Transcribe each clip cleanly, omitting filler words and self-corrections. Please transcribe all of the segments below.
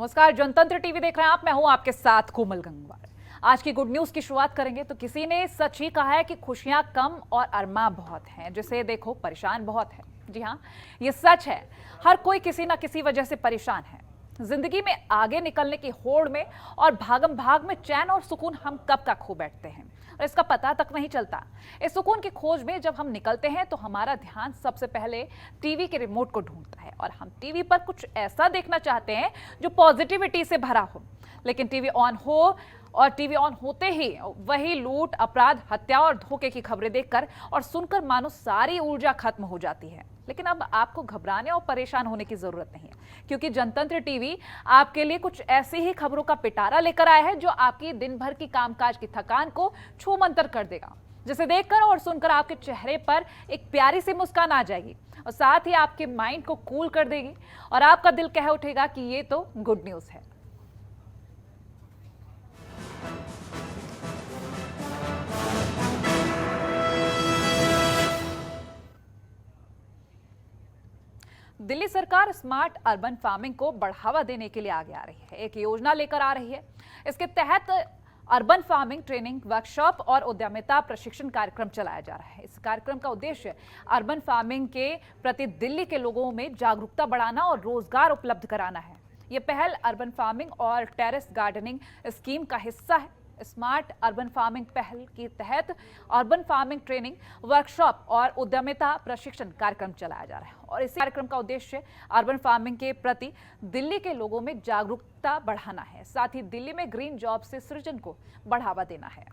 नमस्कार, जनतंत्र टीवी देख रहे हैं आप। मैं हूं आपके साथ कोमल गंगवार। आज की गुड न्यूज की शुरुआत करेंगे तो किसी ने सच ही कहा है कि खुशियां कम और अरमा बहुत हैं, जिसे देखो परेशान बहुत है। जी हां, ये सच है। हर कोई किसी ना किसी वजह से परेशान है। जिंदगी में आगे निकलने की होड़ में और भागम भाग में चैन और सुकून हम कब तक खो बैठते हैं और इसका पता तक नहीं चलता। इस सुकून की खोज में जब हम निकलते हैं तो हमारा ध्यान सबसे पहले टीवी के रिमोट को ढूंढता है और हम टीवी पर कुछ ऐसा देखना चाहते हैं जो पॉजिटिविटी से भरा हो। लेकिन टीवी ऑन हो और टीवी ऑन होते ही वही लूट, अपराध, हत्या और धोखे की खबरें देखकर और सुनकर मानो सारी ऊर्जा खत्म हो जाती है। लेकिन अब आपको घबराने और परेशान होने की जरूरत नहीं है, क्योंकि जनतंत्र टीवी आपके लिए कुछ ऐसी ही खबरों का पिटारा लेकर आया है जो आपकी दिन भर की कामकाज की थकान को छूमंतर कर देगा, जिसे देखकर और सुनकर आपके चेहरे पर एक प्यारी सी मुस्कान आ जाएगी और साथ ही आपके माइंड को कूल कर देगी और आपका दिल कह उठेगा कि ये तो गुड न्यूज है। दिल्ली सरकार स्मार्ट अर्बन फार्मिंग को बढ़ावा देने के लिए आगे आ रही है। एक योजना लेकर आ रही है। इसके तहत अर्बन फार्मिंग ट्रेनिंग वर्कशॉप और उद्यमिता प्रशिक्षण कार्यक्रम चलाया जा रहा है। इस कार्यक्रम का उद्देश्य अर्बन फार्मिंग के प्रति दिल्ली के लोगों में जागरूकता बढ़ाना और रोजगार उपलब्ध कराना है। यह पहल अर्बन फार्मिंग और टेरेस गार्डनिंग स्कीम का हिस्सा है। स्मार्ट अर्बन फार्मिंग पहल के तहत अर्बन फार्मिंग ट्रेनिंग वर्कशॉप और उद्यमिता प्रशिक्षण कार्यक्रम चलाया जा रहा है और इस कार्यक्रम का उद्देश्य अर्बन फार्मिंग के प्रति दिल्ली के लोगों में जागरूकता बढ़ाना है, साथ ही दिल्ली में ग्रीन जॉब से सृजन को बढ़ावा देना है।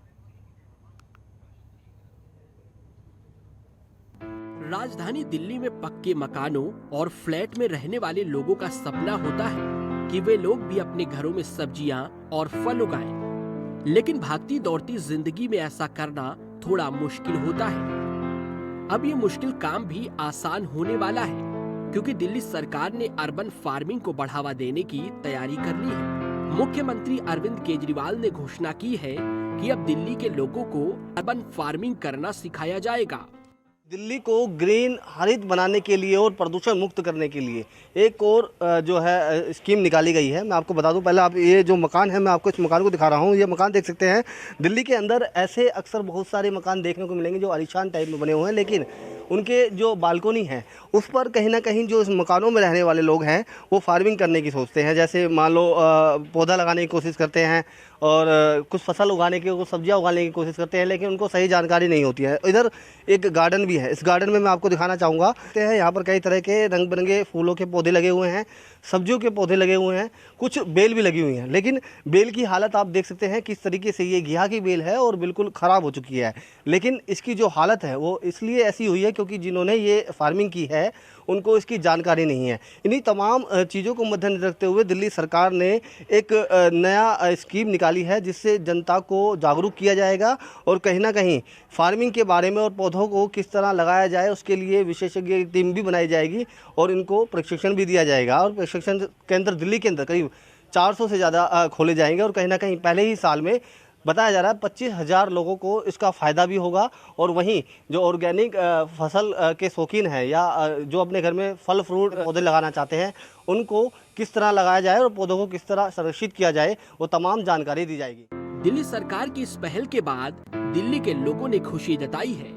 राजधानी दिल्ली में पक्के मकानों और फ्लैट में रहने वाले लोगों का सपना होता है कि वे लोग भी अपने घरों में सब्जियां और फल उगाएं। लेकिन भागती दौड़ती जिंदगी में ऐसा करना थोड़ा मुश्किल होता है। अब ये मुश्किल काम भी आसान होने वाला है, क्योंकि दिल्ली सरकार ने अर्बन फार्मिंग को बढ़ावा देने की तैयारी कर ली है। मुख्यमंत्री अरविंद केजरीवाल ने घोषणा की है कि अब दिल्ली के लोगों को अर्बन फार्मिंग करना सिखाया जाएगा। दिल्ली को ग्रीन हरित बनाने के लिए और प्रदूषण मुक्त करने के लिए एक और जो है स्कीम निकाली गई है। मैं आपको बता दूं, पहले आप ये जो मकान है, मैं आपको इस मकान को दिखा रहा हूं। ये मकान देख सकते हैं। दिल्ली के अंदर ऐसे अक्सर बहुत सारे मकान देखने को मिलेंगे जो आलीशान टाइप में बने हुए हैं, लेकिन उनके जो बालकोनी है उस पर कहीं ना कहीं जो इस मकानों में रहने वाले लोग हैं वो फार्मिंग करने की सोचते हैं। जैसे मान लो पौधा लगाने की कोशिश करते हैं और कुछ फसल उगाने की, कुछ सब्जियां उगाने की कोशिश करते हैं, लेकिन उनको सही जानकारी नहीं होती है। इधर एक गार्डन भी है। इस गार्डन में मैं आपको दिखाना चाहूँगा। यहाँ पर कई तरह के रंग बिरंगे फूलों के पौधे लगे हुए हैं, सब्जियों के पौधे लगे हुए हैं, कुछ बेल भी लगी हुई हैं। लेकिन बेल की हालत आप देख सकते हैं किस तरीके से, ये घिया की बेल है और बिल्कुल ख़राब हो चुकी है। लेकिन इसकी जो हालत है वो इसलिए ऐसी हुई है क्योंकि जिन्होंने ये फार्मिंग की है उनको इसकी जानकारी नहीं है। इन्हीं तमाम चीज़ों को मद्देनजर रखते हुए दिल्ली सरकार ने एक नया स्कीम निकाली है जिससे जनता को जागरूक किया जाएगा और कहीं ना कहीं फार्मिंग के बारे में और पौधों को किस तरह लगाया जाए उसके लिए विशेषज्ञ टीम भी बनाई जाएगी और इनको प्रशिक्षण भी दिया जाएगा। और प्रशिक्षण केंद्र दिल्ली के अंदर करीब 400 से ज़्यादा खोले जाएंगे और कहीं ना कहीं पहले ही साल में बताया जा रहा है 25,000 लोगों को इसका फ़ायदा भी होगा। और वहीं जो ऑर्गेनिक फसल के शौकीन हैं या जो अपने घर में फल फ्रूट पौधे लगाना चाहते हैं उनको किस तरह लगाया जाए और पौधों को किस तरह संरक्षित किया जाए वो तमाम जानकारी दी जाएगी। दिल्ली सरकार की इस पहल के बाद दिल्ली के लोगों ने खुशी जताई है।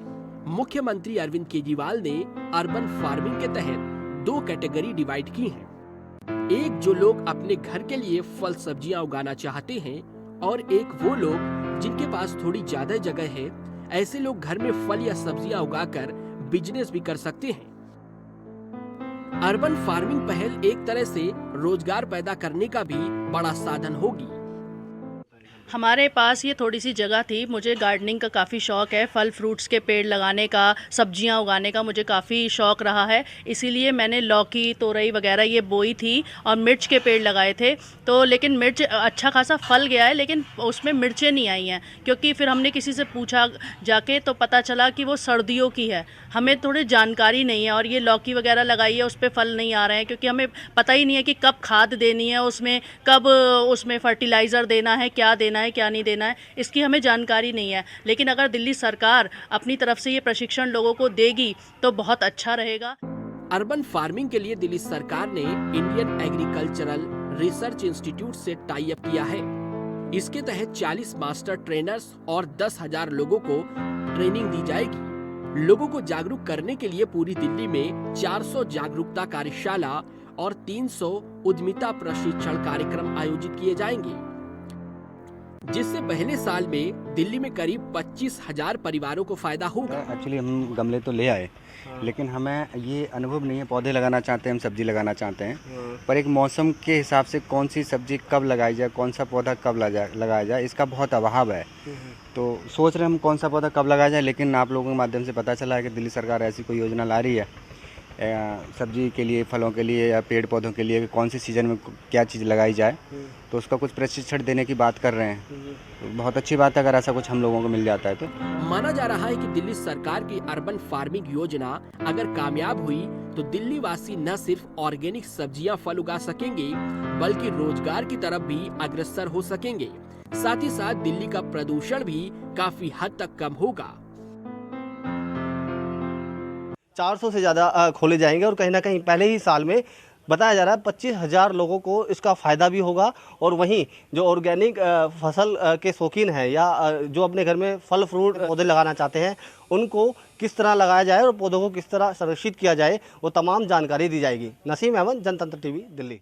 मुख्यमंत्री अरविंद केजरीवाल ने अर्बन फार्मिंग के तहत 2 कैटेगरी डिवाइड की हैं। एक जो लोग अपने घर के लिए फल सब्जियां उगाना चाहते हैं और एक वो लोग जिनके पास थोड़ी ज्यादा जगह है। ऐसे लोग घर में फल या सब्जियां उगाकर बिजनेस भी कर सकते हैं। अर्बन फार्मिंग पहल एक तरह से रोजगार पैदा करने का भी बड़ा साधन होगी। हमारे पास ये थोड़ी सी जगह थी। मुझे गार्डनिंग का काफ़ी शौक़ है, फल फ्रूट्स के पेड़ लगाने का, सब्जियां उगाने का मुझे काफ़ी शौक़ रहा है। इसीलिए मैंने लौकी, तोरई वगैरह ये बोई थी और मिर्च के पेड़ लगाए थे। तो लेकिन मिर्च अच्छा खासा फल गया है, लेकिन उसमें मिर्चें नहीं आई हैं, क्योंकि फिर हमने किसी से पूछा जाके तो पता चला कि वो सर्दियों की है। हमें थोड़ी जानकारी नहीं है और ये लौकी वगैरह लगाई है उस पर फल नहीं आ रहे हैं, क्योंकि हमें पता ही नहीं है कि कब खाद देनी है उसमें, कब उसमें फर्टिलाइज़र देना है, क्या देना है क्या नहीं देना है, इसकी हमें जानकारी नहीं है। लेकिन अगर दिल्ली सरकार अपनी तरफ से ये प्रशिक्षण लोगों को देगी तो बहुत अच्छा रहेगा। अर्बन फार्मिंग के लिए दिल्ली सरकार ने इंडियन एग्रीकल्चरल रिसर्च इंस्टीट्यूट से टाई अप किया है। इसके तहत 40 मास्टर ट्रेनर्स और 10,000 लोगों को ट्रेनिंग दी जाएगी। लोगों को जागरूक करने के लिए पूरी दिल्ली में 400 जागरूकता कार्यशाला और 300 उद्यमिता प्रशिक्षण कार्यक्रम आयोजित किए जाएंगे, जिससे पहले साल में दिल्ली में करीब 25,000 परिवारों को फायदा होगा। एक्चुअली हम गमले तो ले आए, लेकिन हमें ये अनुभव नहीं है। पौधे लगाना चाहते हैं, हम सब्जी लगाना चाहते हैं, पर एक मौसम के हिसाब से कौन सी सब्जी कब लगाई जाए, कौन सा पौधा कब लगाया जाए, इसका बहुत अभाव है। तो सोच रहे हम कौन सा पौधा कब लगाया जाए, लेकिन आप लोगों के माध्यम से पता चला है कि दिल्ली सरकार ऐसी कोई योजना ला रही है सब्जी के लिए, फलों के लिए या पेड़ पौधों के लिए, कौन सी सीज़न में क्या चीज़ लगाई जाए, तो उसका कुछ प्रशिक्षण देने की बात कर रहे हैं। तो बहुत अच्छी बात है अगर ऐसा कुछ हम लोगों को मिल जाता है तो। माना जा रहा है कि दिल्ली सरकार की अर्बन फार्मिंग योजना अगर कामयाब हुई तो दिल्ली वासी न सिर्फ ऑर्गेनिक सब्जियां फल उगा सकेंगे, बल्कि रोजगार की तरफ भी अग्रसर हो सकेंगे। साथ ही साथ दिल्ली का प्रदूषण भी काफी हद तक कम होगा। 400 से ज़्यादा खोले जाएंगे और कहीं ना कहीं पहले ही साल में बताया जा रहा है 25,000 लोगों को इसका फ़ायदा भी होगा। और वहीं जो ऑर्गेनिक फसल के शौकीन हैं या जो अपने घर में फल फ्रूट पौधे लगाना चाहते हैं, उनको किस तरह लगाया जाए और पौधों को किस तरह संरक्षित किया जाए, वो तमाम जानकारी दी जाएगी। नसीम अहमद, जनतंत्र टीवी, दिल्ली।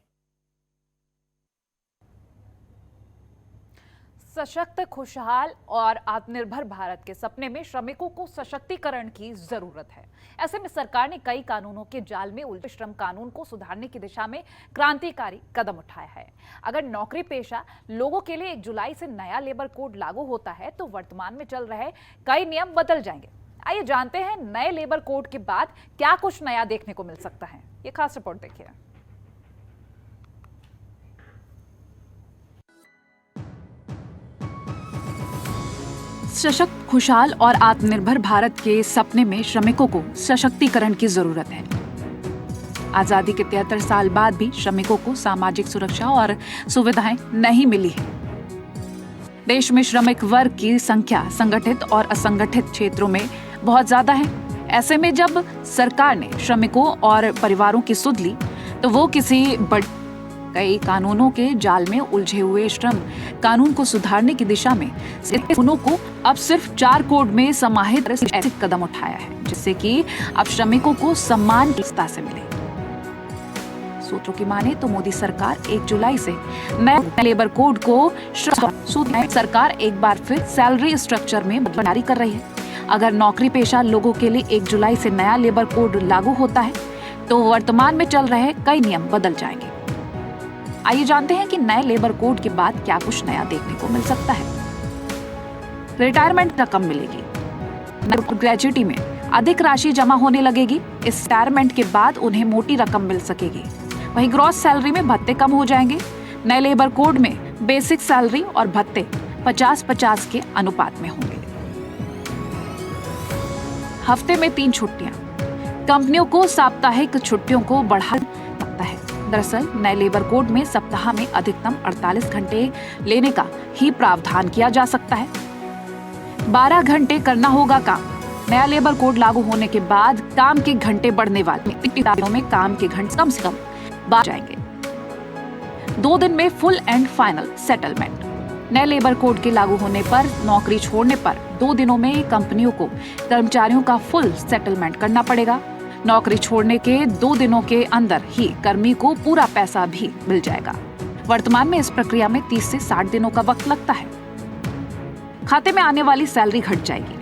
सशक्त, खुशहाल और आत्मनिर्भर भारत के सपने में श्रमिकों को सशक्तिकरण की जरूरत है। ऐसे में सरकार ने कई कानूनों के जाल में उलझे श्रम कानून को सुधारने की दिशा में क्रांतिकारी कदम उठाया है। अगर नौकरी पेशा लोगों के लिए 1 जुलाई से नया लेबर कोड लागू होता है तो वर्तमान में चल रहे कई नियम बदल जाएंगे। आइए जानते हैं नए लेबर कोड के बाद क्या कुछ नया देखने को मिल सकता है। ये खास रिपोर्ट देखिए। सशक्त, खुशहाल और आत्मनिर्भर भारत के सपने में श्रमिकों को सशक्तिकरण की जरूरत है। आजादी के 73 साल बाद भी श्रमिकों को सामाजिक सुरक्षा और सुविधाएं नहीं मिली है। देश में श्रमिक वर्ग की संख्या संगठित और असंगठित क्षेत्रों में बहुत ज्यादा है। ऐसे में जब सरकार ने श्रमिकों और परिवारों की सुध ली तो वो कई कानूनों के जाल में उलझे हुए श्रम कानून को सुधारने की दिशा में कानूनों को अब सिर्फ 4 कोड में समाहित ऐसे कदम उठाया है, जिससे कि अब श्रमिकों को सम्मान की सत्ता से मिले। सूत्रों की माने तो मोदी सरकार 1 जुलाई से नए लेबर कोड को सरकार एक बार फिर सैलरी स्ट्रक्चर में जारी कर रही है। अगर नौकरी पेशा लोगों के लिए 1 जुलाई से नया लेबर कोड लागू होता है तो वर्तमान में चल रहे कई नियम बदल जाएंगे। आइए जानते हैं कि नए लेबर कोड के बाद क्या कुछ नया देखने को मिल सकता है। रिटायरमेंट रकम मिलेगी। ग्रेजुएटी में अधिक राशि जमा होने लगेगी। इस रिटायरमेंट के बाद उन्हें मोटी रकम मिल सकेगी। वहीं ग्रॉस सैलरी में भत्ते कम हो जाएंगे। नए लेबर कोड में बेसिक सैलरी और भत्ते 50-50 के अनुपात में होंगे। हफ्ते में 3 छुट्टियां। कंपनियों को साप्ताहिक छुट्टियों को बढ़ा सकता है। दरअसल नए लेबर कोड में सप्ताह में अधिकतम 48 घंटे लेने का ही प्रावधान किया जा सकता है। 12 घंटे करना होगा काम। नया लेबर कोड लागू होने के बाद काम के घंटे बढ़ने वाले में काम के घंटे कम से कम बढ़ जाएंगे। 2 दिन में फुल एंड फाइनल सेटलमेंट। नए लेबर कोड के लागू होने पर नौकरी छोड़ने पर 2 दिनों में कंपनियों को कर्मचारियों का फुल सेटलमेंट करना पड़ेगा। नौकरी छोड़ने के 2 दिनों के अंदर ही कर्मी को पूरा पैसा भी मिल जाएगा। वर्तमान में इस प्रक्रिया में 30 से 60 दिनों का वक्त लगता है। खाते में आने वाली सैलरी घट जाएगी।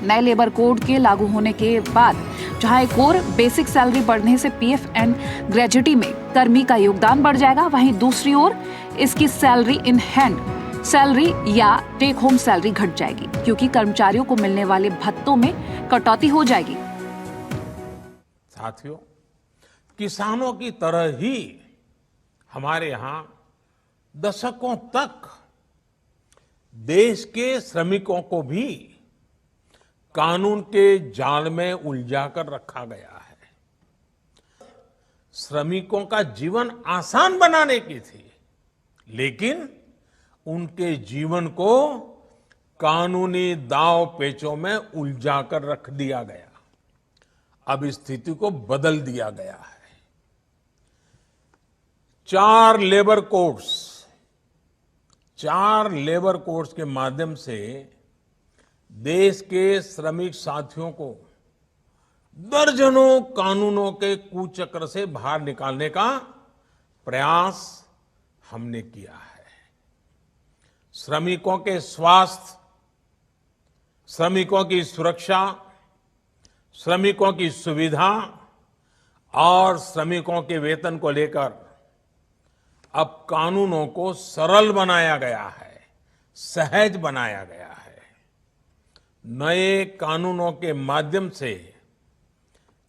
नए लेबर कोड के लागू होने के बाद जहां एक और बेसिक सैलरी बढ़ने से पीएफ एंड ग्रेजुएटी में कर्मी का योगदान बढ़ जाएगा, वहीं दूसरी ओर इसकी सैलरी इन हैंड सैलरी या टेक होम सैलरी घट जाएगी, क्योंकि कर्मचारियों को मिलने वाले भत्तों में कटौती हो जाएगी। साथियों, किसानों की तरह ही हमारे यहां दशकों तक देश के श्रमिकों को भी कानून के जाल में उलझा कर रखा गया है। श्रमिकों का जीवन आसान बनाने की थी, लेकिन उनके जीवन को कानूनी दांव पेचों में उलझा कर रख दिया गया। अब इस स्थिति को बदल दिया गया है। 4 लेबर कोड्स के माध्यम से देश के श्रमिक साथियों को दर्जनों कानूनों के कुचक्र से बाहर निकालने का प्रयास हमने किया है। श्रमिकों के स्वास्थ्य, श्रमिकों की सुरक्षा, श्रमिकों की सुविधा और श्रमिकों के वेतन को लेकर अब कानूनों को सरल बनाया गया है, सहज बनाया गया है। नए कानूनों के माध्यम से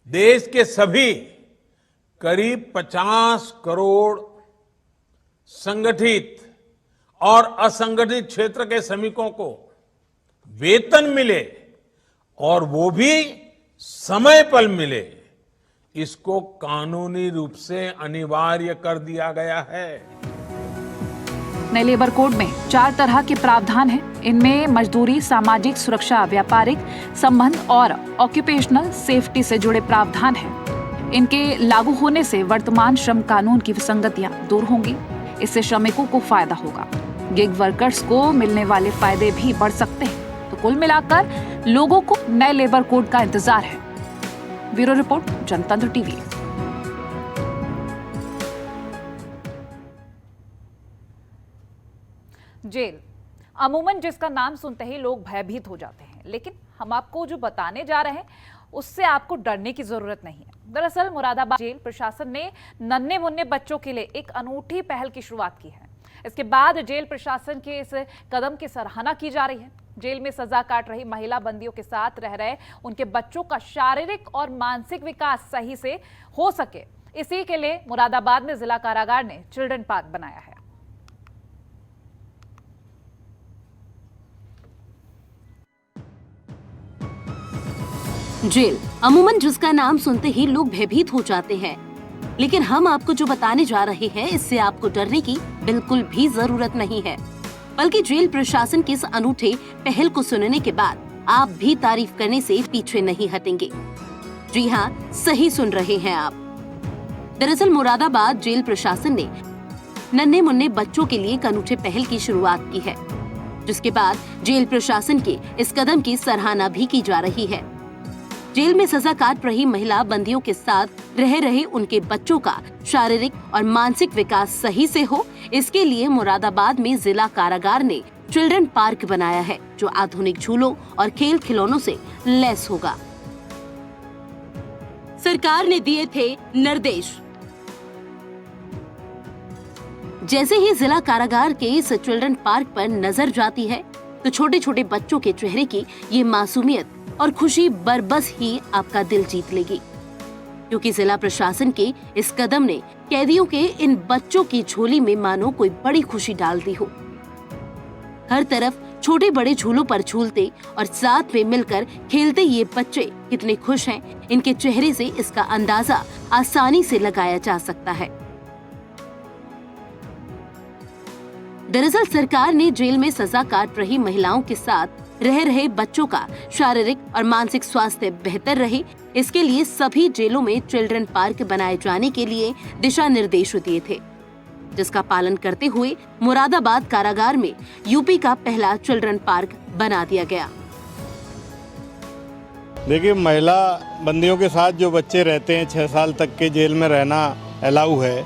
देश के सभी करीब 50 करोड़ संगठित और असंगठित क्षेत्र के श्रमिकों को वेतन मिले और वो भी समय पर मिले, इसको कानूनी रूप से अनिवार्य कर दिया गया है। नए लेबर कोड में 4 तरह के प्रावधान हैं। इनमें मजदूरी, सामाजिक सुरक्षा, व्यापारिक संबंध और ऑक्यूपेशनल सेफ्टी से जुड़े प्रावधान हैं। इनके लागू होने से वर्तमान श्रम कानून की विसंगतियां दूर होंगी। इससे श्रमिकों को फायदा होगा। गिग वर्कर्स को मिलने वाले फायदे भी बढ़ सकते हैं। तो कुल मिलाकर लोगों को नए लेबर कोड का इंतजार है। ब्यूरो रिपोर्ट, जनतंत्र टीवी। जेल अमूमन जिसका नाम सुनते ही लोग भयभीत हो जाते हैं, लेकिन हम आपको जो बताने जा रहे हैं उससे आपको डरने की जरूरत नहीं है। दरअसल मुरादाबाद जेल प्रशासन ने नन्हे मुन्ने बच्चों के लिए एक अनूठी पहल की शुरुआत की है। इसके बाद जेल प्रशासन के इस कदम की सराहना की जा रही है। जेल में सजा काट रही महिला बंदियों के साथ रह रहे उनके बच्चों का शारीरिक और मानसिक विकास सही से हो सके, इसी के लिए मुरादाबाद में जिला कारागार ने चिल्ड्रन पार्क बनाया है। जेल अमूमन जिसका नाम सुनते ही लोग भयभीत हो जाते हैं, लेकिन हम आपको जो बताने जा रहे हैं इससे आपको डरने की बिल्कुल भी जरूरत नहीं है। बल्कि जेल प्रशासन की इस अनूठे पहल को सुनने के बाद आप भी तारीफ करने से पीछे नहीं हटेंगे। जी हाँ, सही सुन रहे हैं आप। दरअसल मुरादाबाद जेल प्रशासन ने नन्हे मुन्ने बच्चों के लिए एक अनूठे पहल की शुरुआत की है, जिसके बाद जेल प्रशासन के इस कदम की सराहना भी की जा रही है। जेल में सजा काट रही महिला बंदियों के साथ रह रहे उनके बच्चों का शारीरिक और मानसिक विकास सही से हो, इसके लिए मुरादाबाद में जिला कारागार ने चिल्ड्रन पार्क बनाया है, जो आधुनिक झूलों और खेल खिलौनों से लैस होगा। सरकार ने दिए थे निर्देश। जैसे ही जिला कारागार के इस चिल्ड्रन पार्क पर नजर जाती है, तो छोटे छोटे बच्चों के चेहरे की ये मासूमियत और खुशी बरबस ही आपका दिल जीत लेगी, क्योंकि जिला प्रशासन के इस कदम ने कैदियों के इन बच्चों की झोली में मानो कोई बड़ी खुशी डाल दी हो। हर तरफ छोटे बड़े झूलों पर झूलते और साथ में मिलकर खेलते ये बच्चे कितने खुश हैं, इनके चेहरे से इसका अंदाजा आसानी से लगाया जा सकता है। दरअसल सरकार ने जेल में सजा काट रही महिलाओं के साथ रह रहे बच्चों का शारीरिक और मानसिक स्वास्थ्य बेहतर रहे, इसके लिए सभी जेलों में चिल्ड्रन पार्क बनाए जाने के लिए दिशा निर्देश दिए थे, जिसका पालन करते हुए मुरादाबाद कारागार में यूपी का पहला चिल्ड्रन पार्क बना दिया गया। देखिए, महिला बंदियों के साथ जो बच्चे रहते हैं 6 साल तक के जेल में रहना अलाउ है।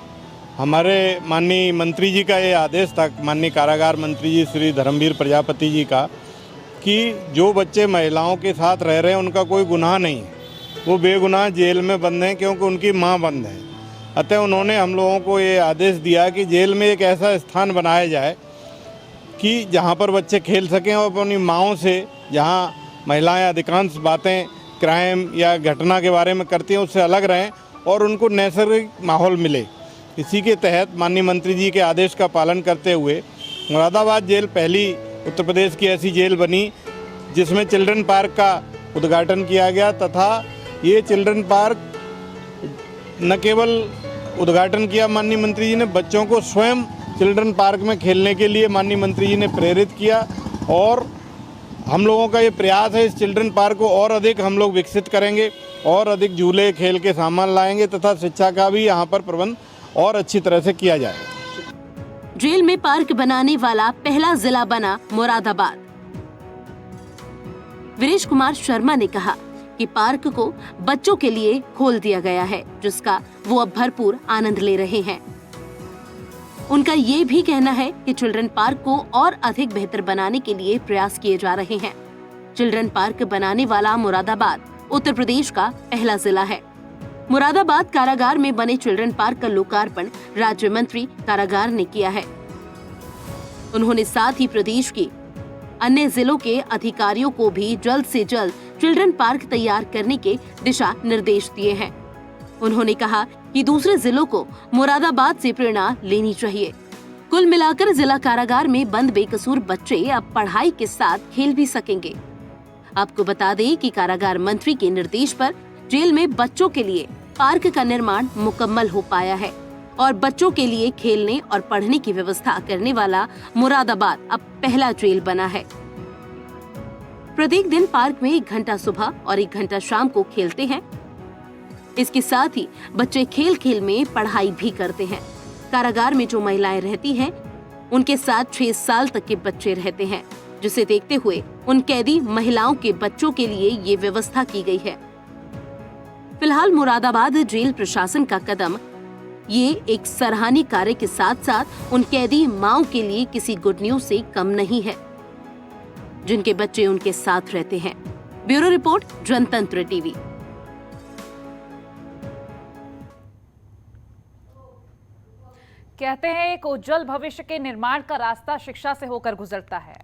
हमारे माननीय मंत्री जी का ये आदेश था, माननीय कारागार मंत्री जी श्री धर्मवीर प्रजापति जी का, कि जो बच्चे महिलाओं के साथ रह रहे हैं उनका कोई गुनाह नहीं है, वो बेगुनाह जेल में बंद हैं, क्योंकि उनकी माँ बंद है। अतः उन्होंने हम लोगों को ये आदेश दिया कि जेल में एक ऐसा स्थान बनाया जाए कि जहाँ पर बच्चे खेल सकें और अपनी माँओं से, जहाँ महिलाएं अधिकांश बातें क्राइम या घटना के बारे में करती हैं उससे अलग रहें और उनको नैसर्गिक माहौल मिले। इसी के तहत माननीय मंत्री जी के आदेश का पालन करते हुए मुरादाबाद जेल पहली उत्तर प्रदेश की ऐसी जेल बनी जिसमें चिल्ड्रन पार्क का उद्घाटन किया गया, तथा ये चिल्ड्रन पार्क न केवल उद्घाटन किया माननीय मंत्री जी ने, बच्चों को स्वयं चिल्ड्रन पार्क में खेलने के लिए माननीय मंत्री जी ने प्रेरित किया। और हम लोगों का ये प्रयास है, इस चिल्ड्रन पार्क को और अधिक हम लोग विकसित करेंगे और अधिक झूले खेल के सामान लाएंगे तथा शिक्षा का भी यहाँ पर प्रबंध और अच्छी तरह से किया जाएगा। जेल में पार्क बनाने वाला पहला जिला बना मुरादाबाद। वीरेश कुमार शर्मा ने कहा कि पार्क को बच्चों के लिए खोल दिया गया है, जिसका वो अब भरपूर आनंद ले रहे हैं। उनका ये भी कहना है कि चिल्ड्रन पार्क को और अधिक बेहतर बनाने के लिए प्रयास किए जा रहे हैं। चिल्ड्रन पार्क बनाने वाला मुरादाबाद उत्तर प्रदेश का पहला जिला है। मुरादाबाद कारागार में बने चिल्ड्रन पार्क का लोकार्पण राज्य मंत्री कारागार ने किया है। उन्होंने साथ ही प्रदेश के अन्य जिलों के अधिकारियों को भी जल्द से जल्द चिल्ड्रन पार्क तैयार करने के दिशा निर्देश दिए हैं। उन्होंने कहा कि दूसरे जिलों को मुरादाबाद से प्रेरणा लेनी चाहिए। कुल मिलाकर जिला कारागार में बंद बेकसूर बच्चे अब पढ़ाई के साथ खेल भी सकेंगे। आपको बता दें कि कारागार मंत्री के निर्देश पर जेल में बच्चों के लिए पार्क का निर्माण मुकम्मल हो पाया है और बच्चों के लिए खेलने और पढ़ने की व्यवस्था करने वाला मुरादाबाद अब पहला जेल बना है। प्रत्येक दिन पार्क में 1 घंटा सुबह और 1 घंटा शाम को खेलते हैं। इसके साथ ही बच्चे खेल खेल में पढ़ाई भी करते हैं। कारागार में जो महिलाएं रहती हैं, उनके साथ 6 साल तक के बच्चे रहते हैं, जिसे देखते हुए उन कैदी महिलाओं के बच्चों के लिए ये व्यवस्था की गई है। फिलहाल मुरादाबाद जेल प्रशासन का कदम ये एक सराहनीय कार्य के साथ साथ उन कैदी माओं के लिए किसी गुड न्यूज से कम नहीं है, जिनके बच्चे उनके साथ रहते हैं। ब्यूरो रिपोर्ट, जनतंत्र टीवी। कहते हैं एक उज्जवल भविष्य के निर्माण का रास्ता शिक्षा से होकर गुजरता है,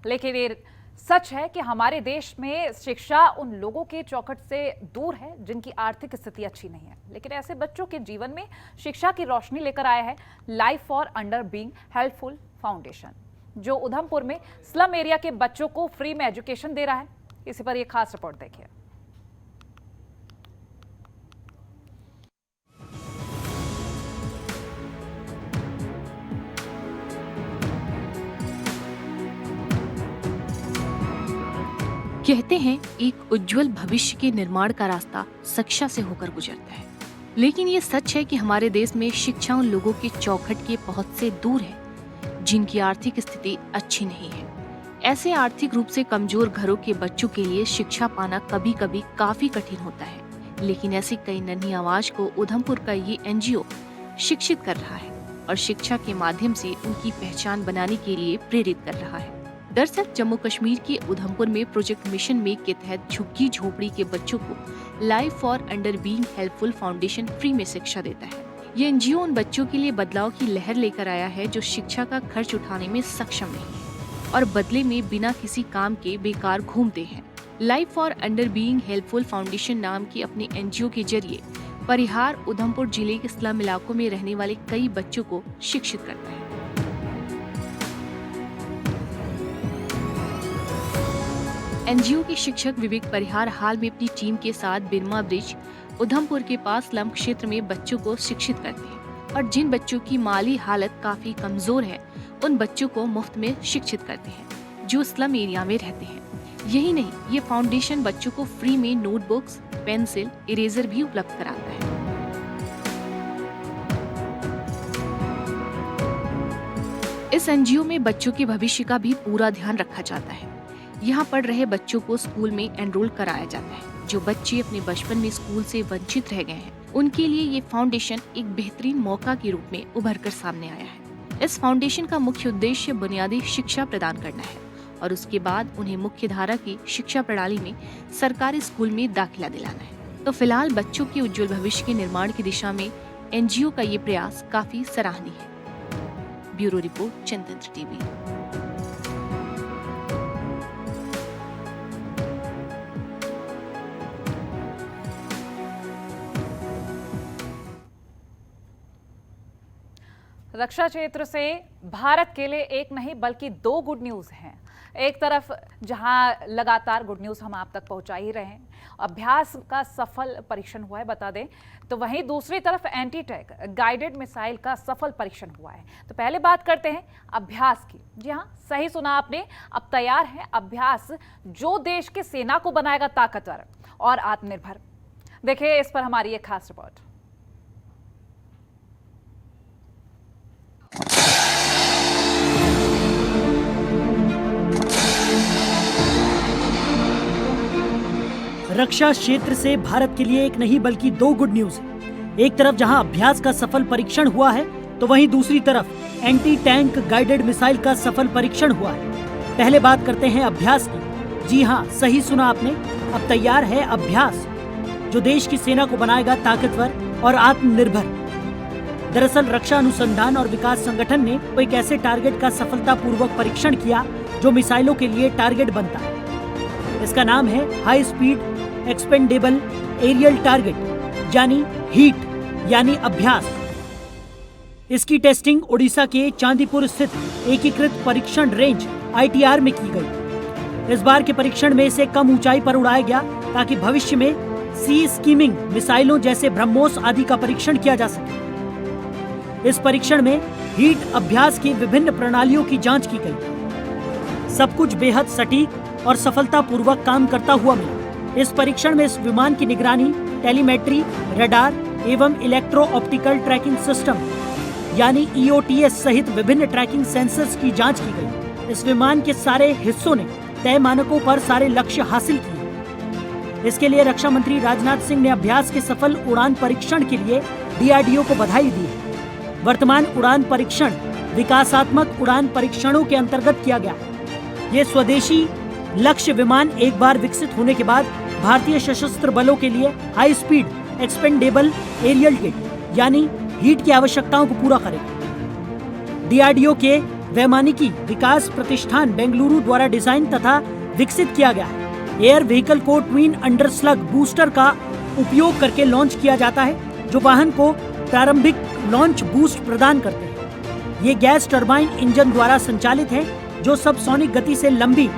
लेकिन ये सच है कि हमारे देश में शिक्षा उन लोगों के चौखट से दूर है जिनकी आर्थिक स्थिति अच्छी नहीं है। लेकिन ऐसे बच्चों के जीवन में शिक्षा की रोशनी लेकर आया है life for under being helpful foundation, जो उधमपुर में स्लम एरिया के बच्चों को फ्री में एजुकेशन दे रहा है। इसी पर यह खास रिपोर्ट देखिए। कहते हैं एक उज्जवल भविष्य के निर्माण का रास्ता शिक्षा से होकर गुजरता है, लेकिन ये सच है कि हमारे देश में शिक्षा उन लोगों के चौखट के पहुंच से दूर है जिनकी आर्थिक स्थिति अच्छी नहीं है। ऐसे आर्थिक रूप से कमजोर घरों के बच्चों के लिए शिक्षा पाना कभी कभी काफी कठिन होता है, लेकिन ऐसी कई नन्ही आवाज को उधमपुर का ये NGO शिक्षित कर रहा है और शिक्षा के माध्यम से उनकी पहचान बनाने के लिए प्रेरित कर रहा है। दरअसल जम्मू कश्मीर के उधमपुर में प्रोजेक्ट मिशन मेक के तहत झुग्गी झोपड़ी के बच्चों को life for under being helpful foundation free में शिक्षा देता है। ये NGO उन बच्चों के लिए बदलाव की लहर लेकर आया है जो शिक्षा का खर्च उठाने में सक्षम नहीं है और बदले में बिना किसी काम के बेकार घूमते हैं। Life for under being helpful foundation नाम की अपने NGO के जरिए परिहार उधमपुर जिले के स्लम इलाकों में रहने वाले कई बच्चों को शिक्षित करता है। NGO के शिक्षक विवेक परिहार हाल में अपनी टीम के साथ बिरमा ब्रिज उधमपुर के पास स्लम क्षेत्र में बच्चों को शिक्षित करते हैं और जिन बच्चों की माली हालत काफी कमजोर है उन बच्चों को मुफ्त में शिक्षित करते हैं जो स्लम एरिया में रहते हैं। यही नहीं, ये फाउंडेशन बच्चों को फ्री में नोटबुक्स, पेंसिल, इरेजर भी उपलब्ध कराता है। इस NGO में बच्चों के भविष्य का भी पूरा ध्यान रखा जाता है। यहाँ पढ़ रहे बच्चों को स्कूल में एनरोल कराया जाता है। जो बच्चे अपने बचपन में स्कूल से वंचित रह गए हैं, उनके लिए ये फाउंडेशन एक बेहतरीन मौका के रूप में उभर कर सामने आया है। इस फाउंडेशन का मुख्य उद्देश्य बुनियादी शिक्षा प्रदान करना है और उसके बाद उन्हें मुख्य धारा की शिक्षा प्रणाली में सरकारी स्कूल में दाखिला दिलाना है। तो फिलहाल बच्चों के उज्जवल भविष्य के निर्माण की दिशा में NGO का ये प्रयास काफी सराहनीय है। ब्यूरो रिपोर्ट, जनतंत्र टीवी। रक्षा क्षेत्र से भारत के लिए एक नहीं बल्कि 2 गुड न्यूज़ हैं। एक तरफ जहां लगातार गुड न्यूज़ हम आप तक पहुंचा ही रहे हैं, अभ्यास का सफल परीक्षण हुआ है बता दें, तो वहीं दूसरी तरफ एंटी-टैंक गाइडेड मिसाइल का सफल परीक्षण हुआ है। तो पहले बात करते हैं अभ्यास की। जी हाँ, सही सुना आपने, अब तैयार है अभ्यास जो देश की सेना को बनाएगा ताकतवर और आत्मनिर्भर। देखिए इस पर हमारी एक खास रिपोर्ट। रक्षा क्षेत्र से भारत के लिए एक नहीं बल्कि दो गुड न्यूज है। एक तरफ जहां अभ्यास का सफल परीक्षण हुआ है तो वहीं दूसरी तरफ एंटी टैंक गाइडेड मिसाइल का सफल परीक्षण हुआ है। पहले बात करते हैं अभ्यास की। जी हाँ, सही सुना आपने, अब तैयार है अभ्यास जो देश की सेना को बनाएगा ताकतवर और आत्मनिर्भर। दरअसल रक्षा अनुसंधान और विकास संगठन ने एक ऐसे टारगेट का सफलतापूर्वक परीक्षण किया जो मिसाइलों के लिए टारगेट बनता है। इसका नाम है high speed expendable aerial target यानी हीट यानी अभ्यास। इसकी टेस्टिंग ओडिशा के चांदीपुर स्थित एकीकृत परीक्षण रेंज ITR में की गई। इस बार के परीक्षण में इसे कम ऊंचाई पर उड़ाया गया ताकि भविष्य में सी स्कीमिंग मिसाइलों जैसे ब्रह्मोस आदि का परीक्षण किया जा सके। इस परीक्षण में हीट अभ्यास की विभिन्न प्रणालियों की जांच की गई। सब कुछ बेहद सटीक और सफलतापूर्वक काम करता हुआ मिला। इस परीक्षण में इस विमान की निगरानी, टेलीमेट्री, रडार एवं इलेक्ट्रो ऑप्टिकल ट्रैकिंग सिस्टम यानी EOTS सहित विभिन्न ट्रैकिंग सेंसर्स की जांच की गई। इस विमान के सारे हिस्सों ने तय मानकों पर सारे लक्ष्य हासिल किए। इसके लिए रक्षा मंत्री राजनाथ सिंह ने अभ्यास के सफल उड़ान परीक्षण के लिए DRDO को बधाई दी है। वर्तमान उड़ान परीक्षण विकासात्मक उड़ान परीक्षणों के अंतर्गत किया गया। ये स्वदेशी लक्ष्य विमान एक बार विकसित होने के बाद भारतीय सशस्त्र बलों के लिए high speed expendable aerial tech यानी हीट की आवश्यकताओं को पूरा करेगा। DRDO के वैमानिकी विकास प्रतिष्ठान बेंगलुरु द्वारा डिजाइन तथा विकसित किया गया है। एयर व्हीकल को ट्विन अंडरस्लग बूस्टर का उपयोग करके लॉन्च किया जाता है जो वाहन को प्रारंभिक लॉन्च बूस्ट प्रदान करते हैं। ये गैस टरबाइन इंजन द्वारा संचालित है जो सबसोनिक गति से लंबी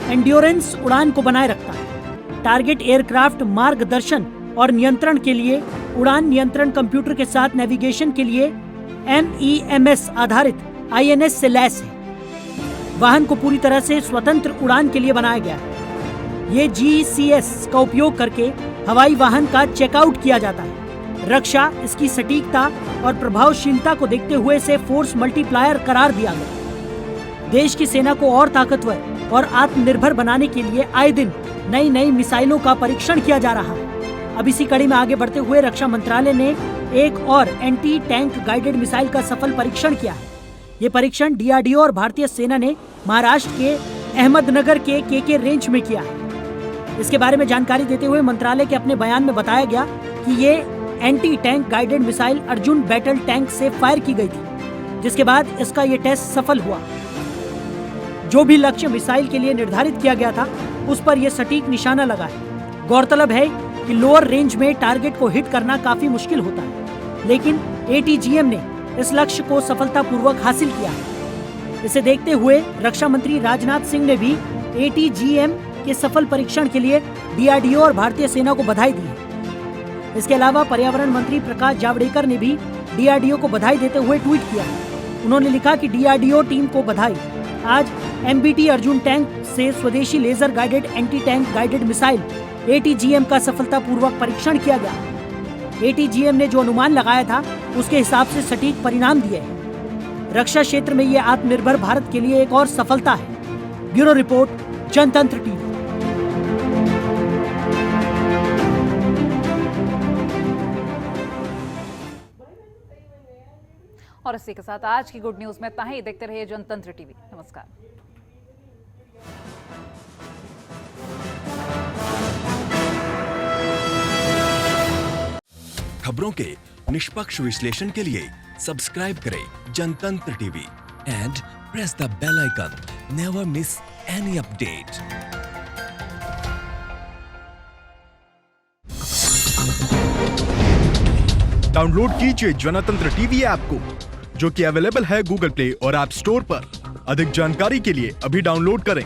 एंड्योरेंस उड़ान को बनाए रखता है। टारगेट एयरक्राफ्ट मार्गदर्शन और नियंत्रण के लिए उड़ान नियंत्रण कंप्यूटर के साथ नेविगेशन के लिए MEMS आधारित INS से लैस है। वाहन को पूरी तरह से स्वतंत्र उड़ान के लिए बनाया गया है। ये GCS का उपयोग करके हवाई वाहन का चेकआउट किया जाता है। रक्षा इसकी सटीकता और प्रभावशीलता को देखते हुए इसे फोर्स मल्टीप्लायर करार दिया गया। देश की सेना को और ताकतवर और आत्मनिर्भर बनाने के लिए आए दिन नई नई मिसाइलों का परीक्षण किया जा रहा है। अब इसी कड़ी में आगे बढ़ते हुए रक्षा मंत्रालय ने एक और एंटी टैंक गाइडेड मिसाइल का सफल परीक्षण किया है। ये परीक्षण DRDO और भारतीय सेना ने महाराष्ट्र के अहमदनगर के KK रेंज में किया है। इसके बारे में जानकारी देते हुए मंत्रालय के अपने बयान में बताया गया कि ये anti tank guided missile Arjun battle tank से फायर की गई थी, जिसके बाद इसका ये टेस्ट सफल हुआ। जो भी लक्ष्य मिसाइल के लिए निर्धारित किया गया था उस पर यह सटीक निशाना लगा है। गौरतलब है कि लोअर रेंज में टारगेट को हिट करना काफी मुश्किल होता है, लेकिन ATGM ने इस लक्ष्य को सफलतापूर्वक हासिल किया है। इसे देखते हुए रक्षा मंत्री राजनाथ सिंह ने भी ATGM के सफल परीक्षण के लिए DRDO और भारतीय सेना को बधाई दी है। इसके अलावा पर्यावरण मंत्री प्रकाश जावड़ेकर ने भी DRDO को बधाई देते हुए ट्वीट किया है। उन्होंने लिखा कि DRDO टीम को बधाई। आज MBT अर्जुन टैंक से स्वदेशी laser guided anti tank guided missile ATGM का सफलतापूर्वक परीक्षण किया गया। ATGM ने जो अनुमान लगाया था उसके हिसाब से सटीक परिणाम दिए हैं। रक्षा क्षेत्र में ये आत्मनिर्भर भारत के लिए एक और सफलता है। ब्यूरो रिपोर्ट, जनतंत्र टीवी। और इसी के साथ आज की गुड न्यूज में इतना ही। देखते रहिए जनतंत्र टीवी। नमस्कार। खबरों के निष्पक्ष विश्लेषण के लिए सब्सक्राइब करें Janatantra TV and press the bell icon. Never miss any update. Download कीजिए जनतंत्र टीवी ऐप को, जो कि अवेलेबल है गूगल प्ले और ऐप स्टोर पर। अधिक जानकारी के लिए अभी डाउनलोड करें।